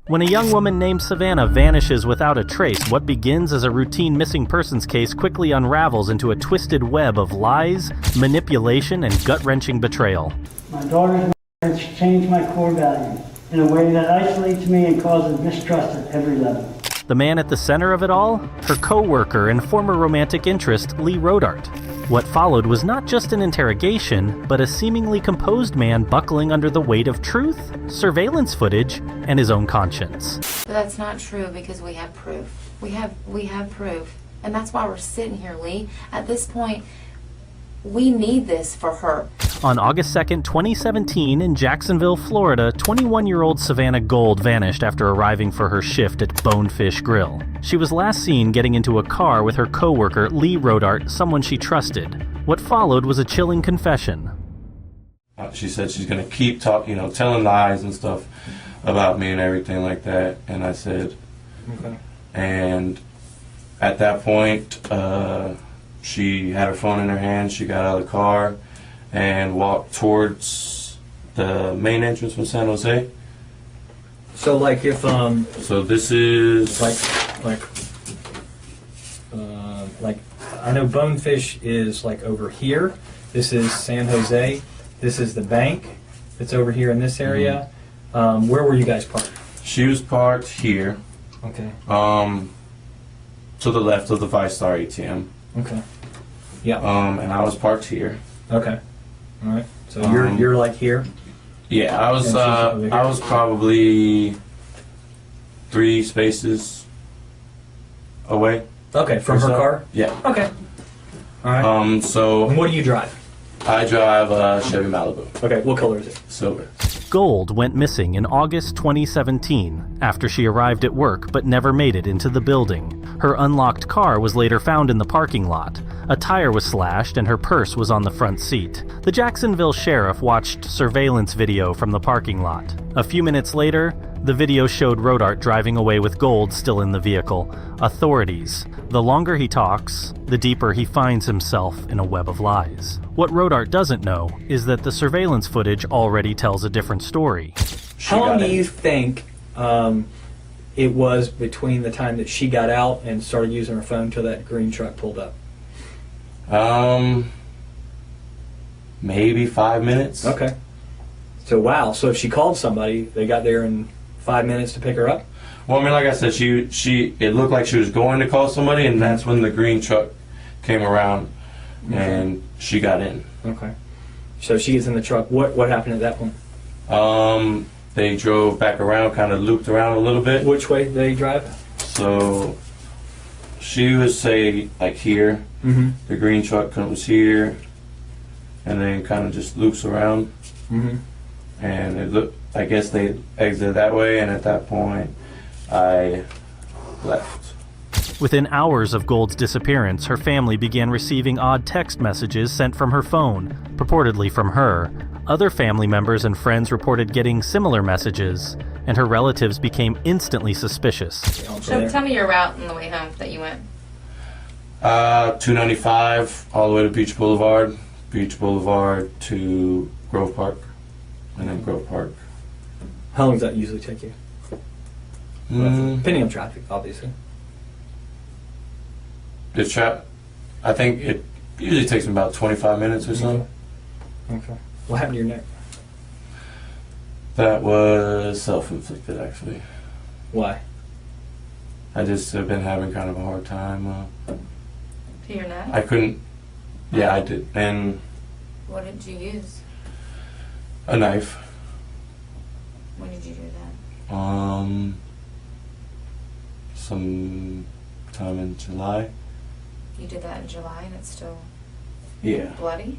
When a young woman named Savannah vanishes without a trace, what begins as a routine missing persons case quickly unravels into a twisted web of lies, manipulation, and gut-wrenching betrayal. My daughter's marriage changed my core values in a way that isolates me and causes mistrust at every level. The man at the center of it all? Her co-worker and former romantic interest, Lee Rodart. What followed was not just an interrogation, but a seemingly composed man buckling under the weight of truth, surveillance footage, and his own conscience. But that's not true because we have proof. We have proof. And that's why we're sitting here, Lee. At this point, we need this for her. On August 2nd, 2017, in Jacksonville, Florida, 21-year-old Savannah Gold vanished after arriving for her shift at Bonefish Grill. She was last seen getting into a car with her co-worker, Lee Rodart, someone she trusted. What followed was a chilling confession. She said she's going to keep talking, telling lies and stuff about me and everything like that. And I said, okay. And at that point, she had her phone in her hand. She got out of the car and walked towards the main entrance from San Jose. So, like, if so this is like I know Bonefish is like over here. This is San Jose. This is the bank that's over here in this area. Mm-hmm. Where were you guys parked? She was parked here. Okay. To the left of the 5-Star ATM. Okay. Yeah. And I was parked here. Okay. All right. So you're like here. Yeah, I was probably 3 spaces away. Okay, from her car? Yeah. Okay. All right. So. And what do you drive? I drive a Chevy Malibu. Okay, what color is it? Silver. Gold went missing in August 2017 after she arrived at work but never made it into the building. Her unlocked car was later found in the parking lot. A tire was slashed and her purse was on the front seat. The Jacksonville sheriff watched surveillance video from the parking lot. A few minutes later, the video showed Rodart driving away with Gold still in the vehicle. Authorities. The longer he talks, the deeper he finds himself in a web of lies. What Rodart doesn't know is that the surveillance footage already tells a different story. How long do you think it was between the time that she got out and started using her phone till that green truck pulled up? Maybe 5 minutes. Okay. So wow. So if she called somebody, they got there in 5 minutes to pick her up? Well, I mean, like I said, it looked like she was going to call somebody, and that's when the green truck came around, and she got in. Okay. So she gets in the truck. What happened at that point? They drove back around, kind of looped around a little bit. Which way did they drive? So she would say, like, here. Mm-hmm. The green truck comes here, and then kind of just loops around. Mm-hmm. And I guess they exited that way, and at that point, I left. Within hours of Gold's disappearance, her family began receiving odd text messages sent from her phone, purportedly from her. Other family members and friends reported getting similar messages, and her relatives became instantly suspicious. So tell me your route on the way home that you went. 295 all the way to Beach Boulevard to Grove Park, and then Grove Park. How long does that usually take you? Depending on traffic, obviously. I think it usually takes me about 25 minutes or so. Okay. What happened to your neck? That was self-inflicted, actually. Why? I just have been having kind of a hard time. To your neck? I couldn't. Yeah, I did. And what did you use? A knife. When did you do that? Some time in July. You did that in July and it's still bloody?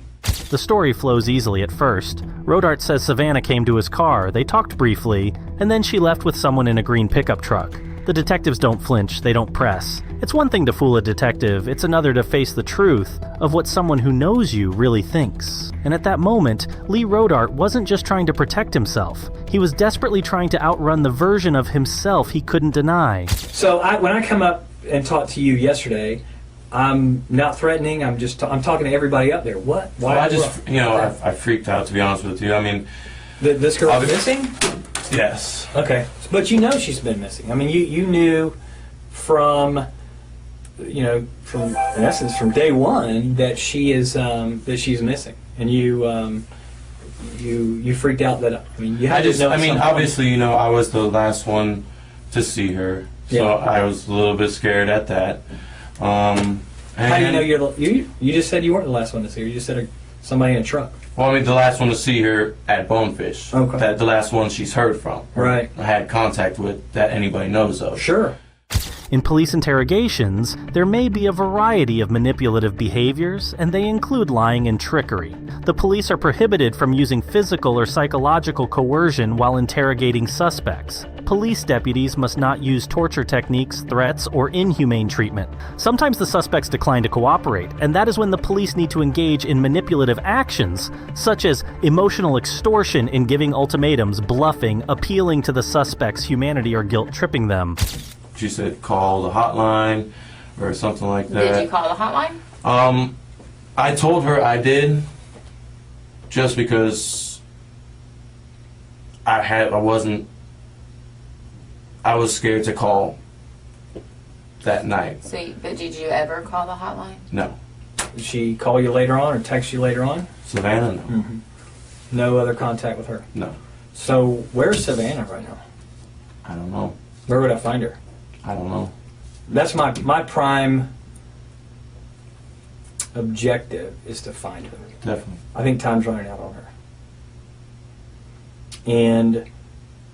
The story flows easily at first. Rodart says Savannah came to his car, they talked briefly, and then she left with someone in a green pickup truck. The detectives don't flinch, they don't press. It's one thing to fool a detective, it's another to face the truth of what someone who knows you really thinks. And at that moment, Lee Rodart wasn't just trying to protect himself. He was desperately trying to outrun the version of himself he couldn't deny. So when I come up and talked to you yesterday, I'm not threatening, I'm talking to everybody up there. What? Why? Well, I freaked out, to be honest with you. I mean... This girl's missing? Yes. Okay, but you know she's been missing. I mean, you knew from, from in essence from day one that she's missing, and you freaked out that you had to know. Obviously, I was the last one to see her, so I was a little bit scared at that. How do you know you just said you weren't the last one to see her? You just said somebody in a truck. Well, the last one to see her at Bonefish. Okay. The last one she's heard from. Right. I had contact with that anybody knows of. Sure. In police interrogations, there may be a variety of manipulative behaviors, and they include lying and trickery. The police are prohibited from using physical or psychological coercion while interrogating suspects. Police deputies must not use torture techniques, threats, or inhumane treatment. Sometimes the suspects decline to cooperate, and that is when the police need to engage in manipulative actions, such as emotional extortion in giving ultimatums, bluffing, appealing to the suspect's humanity, or guilt-tripping them. She said call the hotline or something like that. Did you call the hotline? I told her I did, just because I was scared to call that night. But did you ever call the hotline? No. Did she call you later on or text you later on? Savannah, no. Mm-hmm. No other contact with her? No. So where's Savannah right now? I don't know. Where would I find her? I don't know. That's my prime objective, is to find her. Definitely. I think time's running out on her. And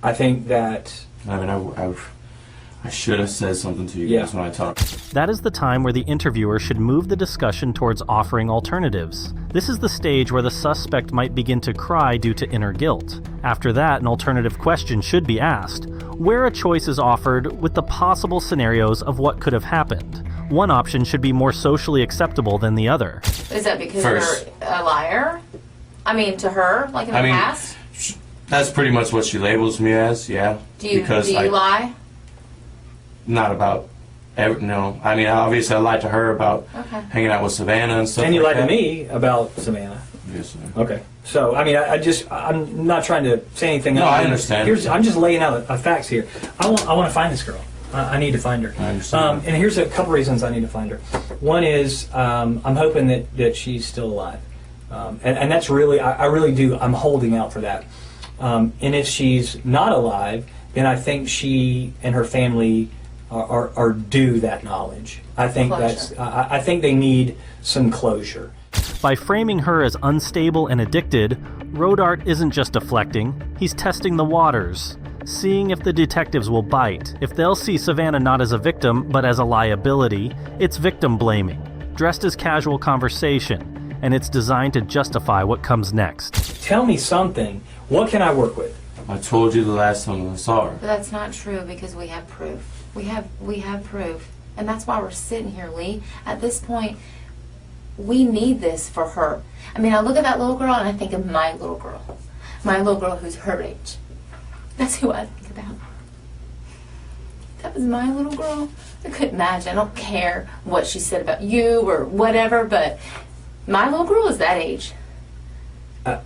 I think that... I should have said something to you guys when I talked. That is the time where the interviewer should move the discussion towards offering alternatives. This is the stage where the suspect might begin to cry due to inner guilt. After that, an alternative question should be asked, where a choice is offered with the possible scenarios of what could have happened. One option should be more socially acceptable than the other. Is that because you're a liar? To her, like in the past? That's pretty much what she labels me as, yeah. Do you lie? Not about, no. Obviously I lied to her about hanging out with Savannah and stuff. And you like lied that. to me about Savannah. Yes, sir. Okay. So, I'm not trying to say anything. No, I understand. I'm just laying out facts here. I want to find this girl. I need to find her. I understand. And here's a couple reasons I need to find her. One is I'm hoping that she's still alive. And that's really, I really do, I'm holding out for that. And if she's not alive, then I think she and her family are due that knowledge. I think I think they need some closure. By framing her as unstable and addicted, Rodart isn't just deflecting, he's testing the waters, seeing if the detectives will bite. If they'll see Savannah not as a victim, but as a liability, it's victim blaming, dressed as casual conversation, and it's designed to justify what comes next. Tell me something. What can I work with? I told you the last time I saw her. But that's not true, because we have proof. We have proof. And that's why we're sitting here, Lee. At this point, we need this for her. I look at that little girl and I think of my little girl. My little girl who's her age. That's who I think about. That was my little girl. I couldn't imagine. I don't care what she said about you or whatever, but my little girl is that age.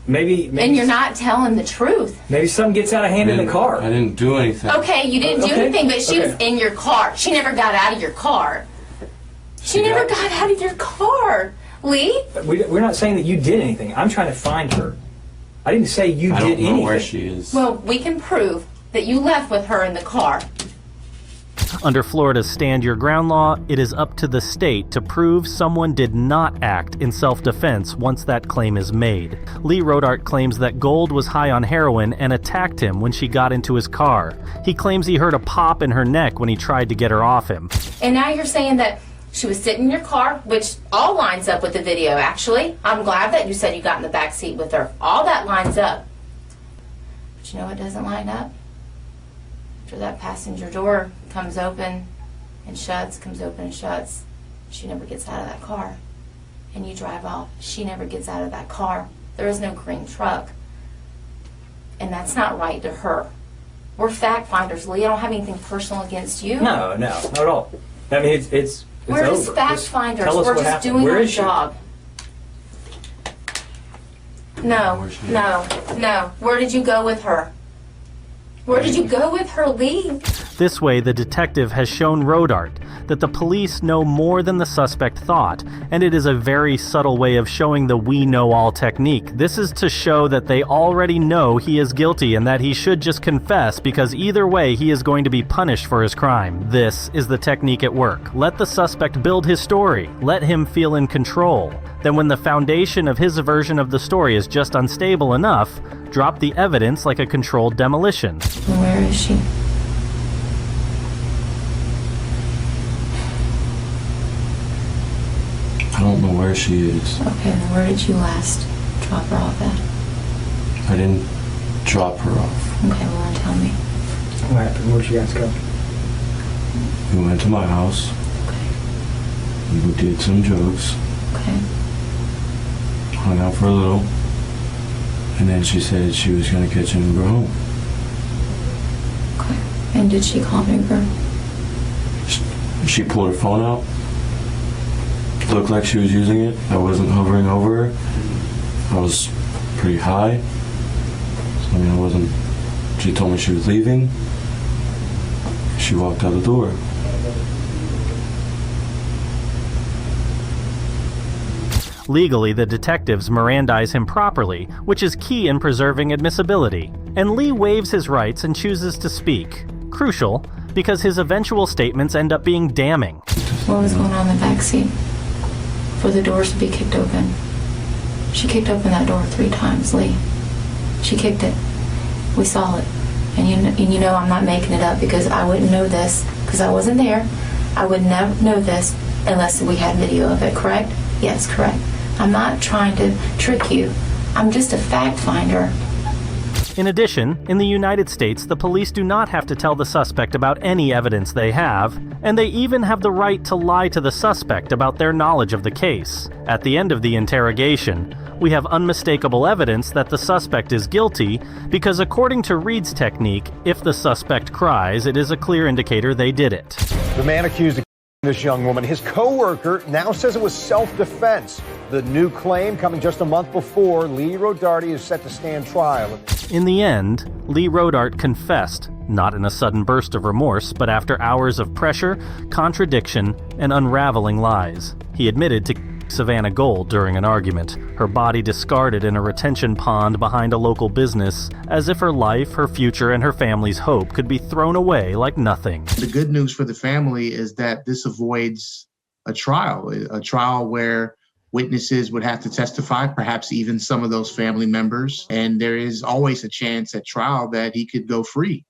Maybe. And you're not telling the truth. Maybe something gets out of hand in the car. I didn't do anything. Okay, you didn't do anything, but she was in your car. She never got out of your car. She never got out of your car, Lee. We're not saying that you did anything. I'm trying to find her. I didn't say you did anything. I don't know where she is. Well, we can prove that you left with her in the car. Under Florida's Stand Your Ground law, it is up to the state to prove someone did not act in self-defense once that claim is made. Lee Rodart claims that Gold was high on heroin and attacked him when she got into his car. He claims he heard a pop in her neck when he tried to get her off him. And now you're saying that she was sitting in your car, which all lines up with the video, actually. I'm glad that you said you got in the back seat with her. All that lines up. But you know what doesn't line up? After that passenger door comes open and shuts, comes open and shuts, she never gets out of that car. And you drive off. She never gets out of that car. There is no green truck. And that's not right to her. We're fact finders, Lee. I don't have anything personal against you. No, not at all. It's we're over. just fact finders. Tell us We're what just happened. doing Where our is she? job. No. Where did you go with her? Where did you go with her, Lee? This way, the detective has shown Rodart that the police know more than the suspect thought, and it is a very subtle way of showing the we-know-all technique. This is to show that they already know he is guilty and that he should just confess, because either way he is going to be punished for his crime. This is the technique at work. Let the suspect build his story. Let him feel in control. Then when the foundation of his version of the story is just unstable enough, drop the evidence like a controlled demolition. Where is she? I don't know where she is. Okay, then where did you last drop her off at? I didn't drop her off. Okay, well then tell me. What happened? Where'd you guys go? We went to my house. Okay, We did some jokes. okay. Hung out for a little. And then she said she was going to catch an Uber home. Okay. And did she call an Uber? She pulled her phone out. Looked like she was using it. I wasn't hovering over her. I was pretty high. So, I wasn't. She told me she was leaving. She walked out the door. Legally, the detectives Mirandize him properly, which is key in preserving admissibility. And Lee waives his rights and chooses to speak. Crucial, because his eventual statements end up being damning. What was going on in the backseat for the doors to be kicked open? She kicked open that door 3 times, Lee. She kicked it. We saw it. And you know I'm not making it up, because I wouldn't know this, because I wasn't there. I would never know this unless we had video of it, correct? Yes, correct. I'm not trying to trick you. I'm just a fact finder. In addition, in the United States, the police do not have to tell the suspect about any evidence they have, and they even have the right to lie to the suspect about their knowledge of the case. At the end of the interrogation, we have unmistakable evidence that the suspect is guilty, because according to Reed's technique, if the suspect cries, it is a clear indicator they did it. The man accused of this young woman, his co-worker, now says it was self-defense. The new claim coming just a month before Lee Rodarte is set to stand trial. In the end, Lee Rodarte confessed, not in a sudden burst of remorse, but after hours of pressure, contradiction, and unraveling lies. He admitted to Savannah Gold during an argument, her body discarded in a retention pond behind a local business, as if her life, her future, and her family's hope could be thrown away like nothing. The good news for the family is that this avoids a trial where witnesses would have to testify, perhaps even some of those family members, and there is always a chance at trial that he could go free.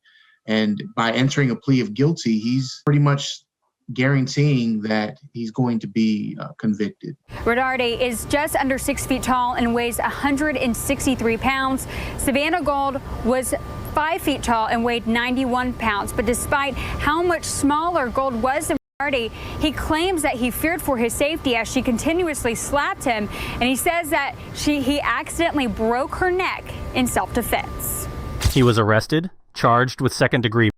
And by entering a plea of guilty, he's pretty much guaranteeing that he's going to be convicted. Rodarte is just under 6 feet tall and weighs 163 pounds. Savannah Gold was 5 feet tall and weighed 91 pounds. But despite how much smaller Gold was than Rodarte, he claims that he feared for his safety as she continuously slapped him. And he says that he accidentally broke her neck in self-defense. He was arrested, charged with second-degree,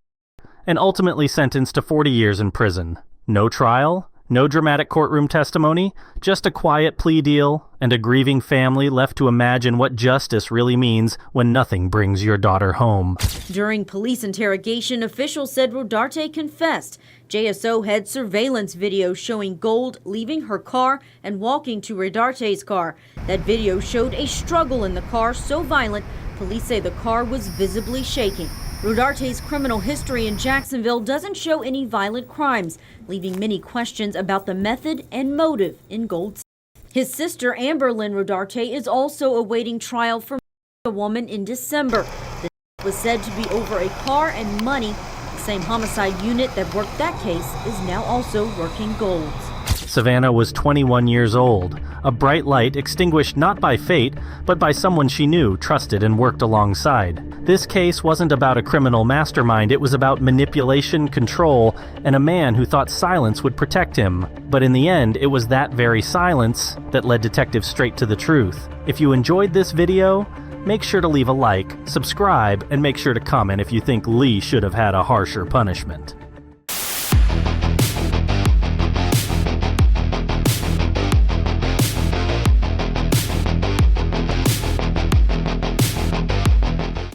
and ultimately sentenced to 40 years in prison. No trial, no dramatic courtroom testimony, just a quiet plea deal, and a grieving family left to imagine what justice really means when nothing brings your daughter home. During police interrogation, officials said Rodarte confessed. JSO had surveillance video showing Gold leaving her car and walking to Rodarte's car. That video showed a struggle in the car so violent, police say the car was visibly shaking. Rodarte's criminal history in Jacksonville doesn't show any violent crimes, leaving many questions about the method and motive in Gold's. His sister, Amber Lynn Rodarte, is also awaiting trial for a woman in December. The was said to be over a car and money. The same homicide unit that worked that case is now also working Gold's. Savannah was 21 years old, a bright light extinguished not by fate, but by someone she knew, trusted, and worked alongside. This case wasn't about a criminal mastermind, it was about manipulation, control, and a man who thought silence would protect him. But in the end, it was that very silence that led detectives straight to the truth. If you enjoyed this video, make sure to leave a like, subscribe, and make sure to comment if you think Lee should have had a harsher punishment.